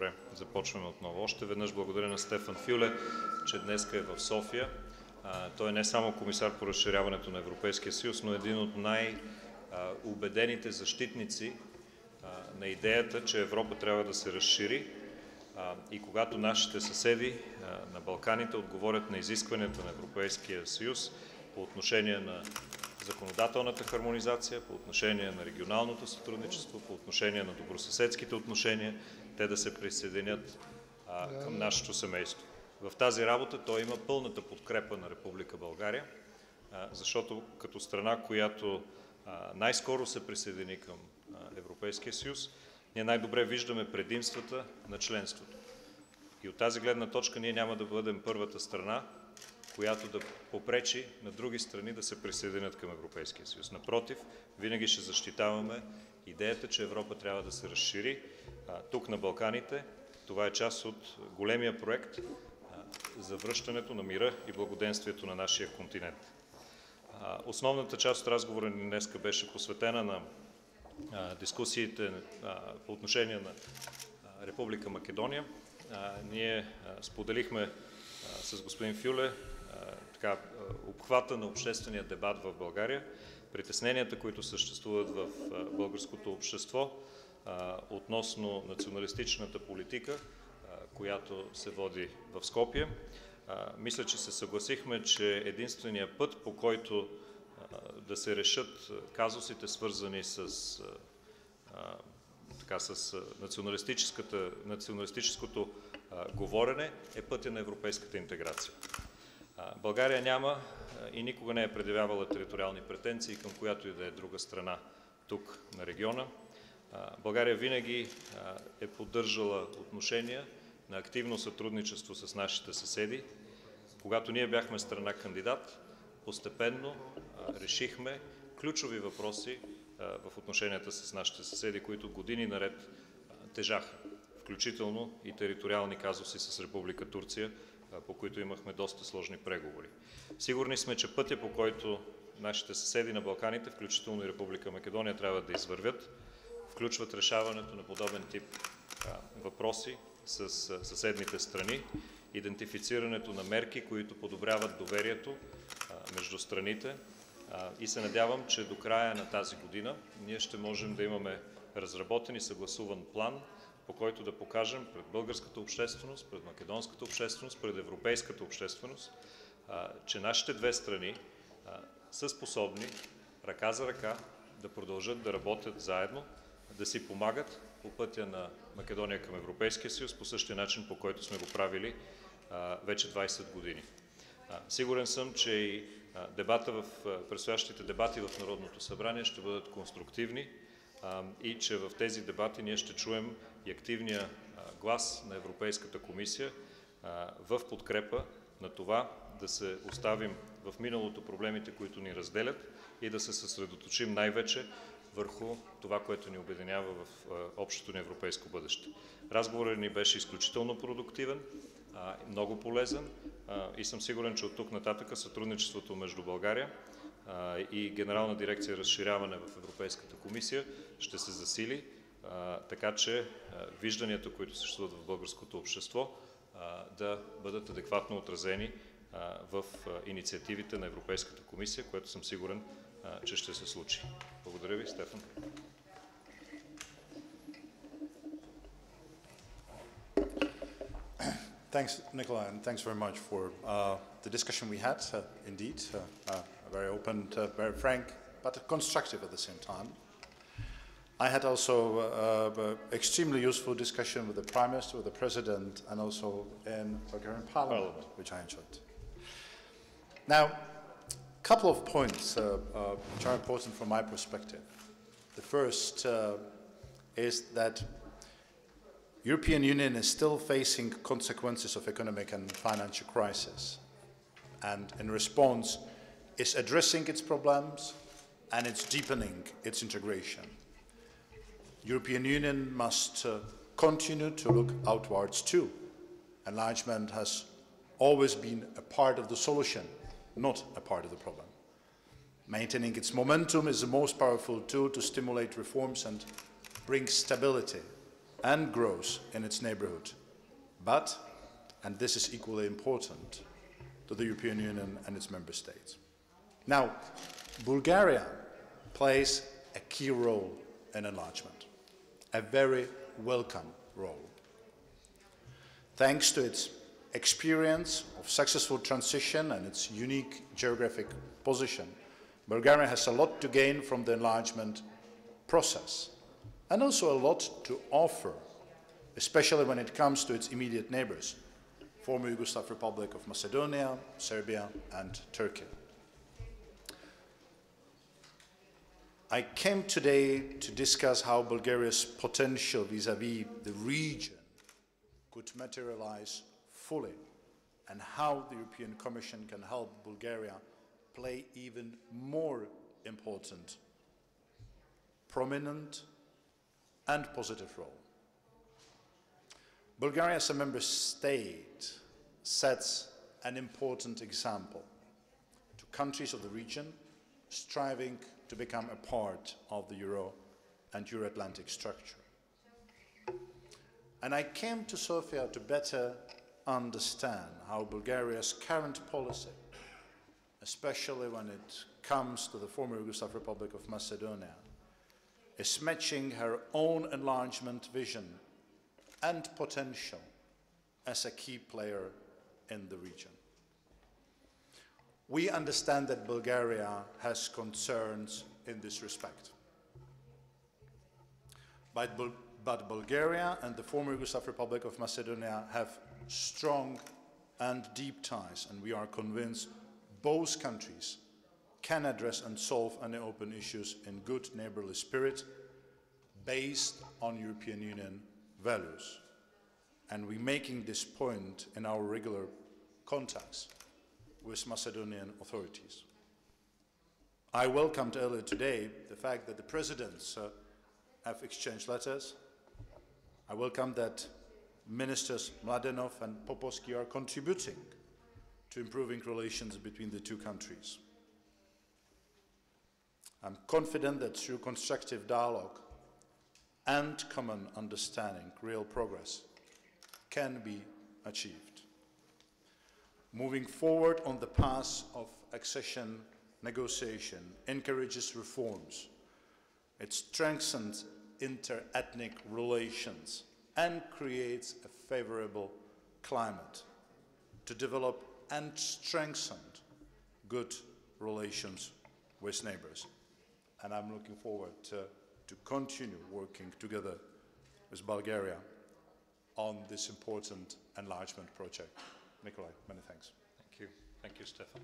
Добре, започваме отново. Още веднъж благодаря на Стефан Фюле, че днес е в София. Той е не само комисар по разширяването на Европейския съюз, но един от най-убедените защитници на идеята, че Европа трябва да се разшири и когато нашите съседи на Балканите отговорят на изискванията на Европейския съюз по отношение на законодателната хармонизация, по отношение на регионалното сътрудничество, по отношение на добросъседските отношения, те да се присъединят към нашето семейство. В тази работа той има пълната подкрепа на Република България, защото като страна, която най-скоро се присъедини към Европейския съюз, ние най-добре виждаме предимствата на членството. И от тази гледна точка ние няма да бъдем първата страна, която да попречи на други страни да се присъединят към Европейския съюз. Напротив, винаги ще защитаваме идеята, че Европа трябва да се разшири. Тук на Балканите това е част от големия проект за връщането на мира и благоденствието на нашия континент. Основната част от разговора ни днес беше посветена на дискусиите по отношение на Република Македония. Ние споделихме с господин Фюле обхвата на обществения дебат в България, притесненията, които съществуват в българското общество относно националистичната политика, която се води в Скопие. Мисля, че се съгласихме, че единственият път, по който да се решат казусите, свързани с националистическото говорене, е пътя на европейската интеграция. България няма и никога не е предявявала териториални претенции към която и да е друга страна тук на региона. България винаги е поддържала отношения на активно сътрудничество с нашите съседи. Когато ние бяхме страна кандидат, постепенно решихме ключови въпроси в отношенията с нашите съседи, които години наред тежаха, включително и териториални казуси с Република Турция, по които имахме доста сложни преговори. Сигурни сме, че пътя, по който нашите съседи на Балканите, включително и Република Македония, трябва да извървят, включват решаването на подобен тип въпроси с съседните страни, идентифицирането на мерки, които подобряват доверието между страните и се надявам, че до края на тази година ние ще можем да имаме разработен и съгласуван план, по който да покажем пред българската общественост, пред македонската общественост, пред европейската общественост, че нашите две страни са способни ръка за ръка да продължат да работят заедно, да си помагат по пътя на Македония към Европейския съюз по същия начин, по който сме го правили вече 20 години. Сигурен съм, че и предстоящите дебати в Народното събрание ще бъдат конструктивни и че в тези дебати ние ще чуем и активния глас на Европейската комисия в подкрепа на това да се оставим в миналото проблемите, които ни разделят и да се съсредоточим най-вече върху това, което ни обединява в общото ни европейско бъдеще. Разговорът ни беше изключително продуктивен, много полезен и съм сигурен, че от тук нататък сътрудничеството между България и Генерална дирекция разширяване в Европейската комисия ще се засили, така че вижданията, които съществуват в българското общество, да бъдат адекватно отразени в инициативите на Европейската комисия, което съм сигурен, че ще се случи. Благодаря ви, Стефан. Thanks, Nicola, and thanks very much for the discussion we had. Indeed, very open, very frank, but constructive at the same time. I had also extremely useful discussion with the Prime Minister, with the President, and also in Bulgarian Parliament, which I enjoyed. Now, a couple of points which are important from my perspective. The first is that European Union is still facing consequences of economic and financial crisis, and in response is addressing its problems and it's deepening its integration. European Union must continue to look outwards too. Enlargement has always been a part of the solution, not a part of the problem. Maintaining its momentum is the most powerful tool to stimulate reforms and bring stability and growth in its neighborhood, but, and this is equally important, to the European Union and its member states. Now, Bulgaria plays a key role in enlargement, a very welcome role. Thanks to its experience of successful transition and its unique geographic position, Bulgaria has a lot to gain from the enlargement process and also a lot to offer, especially when it comes to its immediate neighbors, former Yugoslav Republic of Macedonia, Serbia, and Turkey. I came today to discuss how Bulgaria's potential vis-à-vis the region could materialize fully and how the European Commission can help Bulgaria play even more important, prominent, and positive role. Bulgaria as a member state sets an important example to countries of the region striving to become a part of the Euro and Euro-Atlantic structure. And I came to Sofia to better understand how Bulgaria's current policy, especially when it comes to the former Yugoslav Republic of Macedonia, is matching her own enlargement vision and potential as a key player in the region. We understand that Bulgaria has concerns in this respect. But Bulgaria and the former Yugoslav Republic of Macedonia have strong and deep ties, and we are convinced both countries can address and solve any open issues in good neighborly spirit based on European Union values. And we're making this point in our regular contacts with Macedonian authorities. I welcomed earlier today the fact that the presidents have exchanged letters. I welcome that Ministers Mladenov and Popovsky are contributing to improving relations between the two countries. I'm confident that through constructive dialogue and common understanding, real progress can be achieved. Moving forward on the path of accession negotiation encourages reforms. It strengthens inter-ethnic relations and creates a favorable climate to develop and strengthen good relations with neighbors. And I'm looking forward to continue working together with Bulgaria on this important enlargement project. Nikolai, many thanks. Thank you. Thank you, Stefan.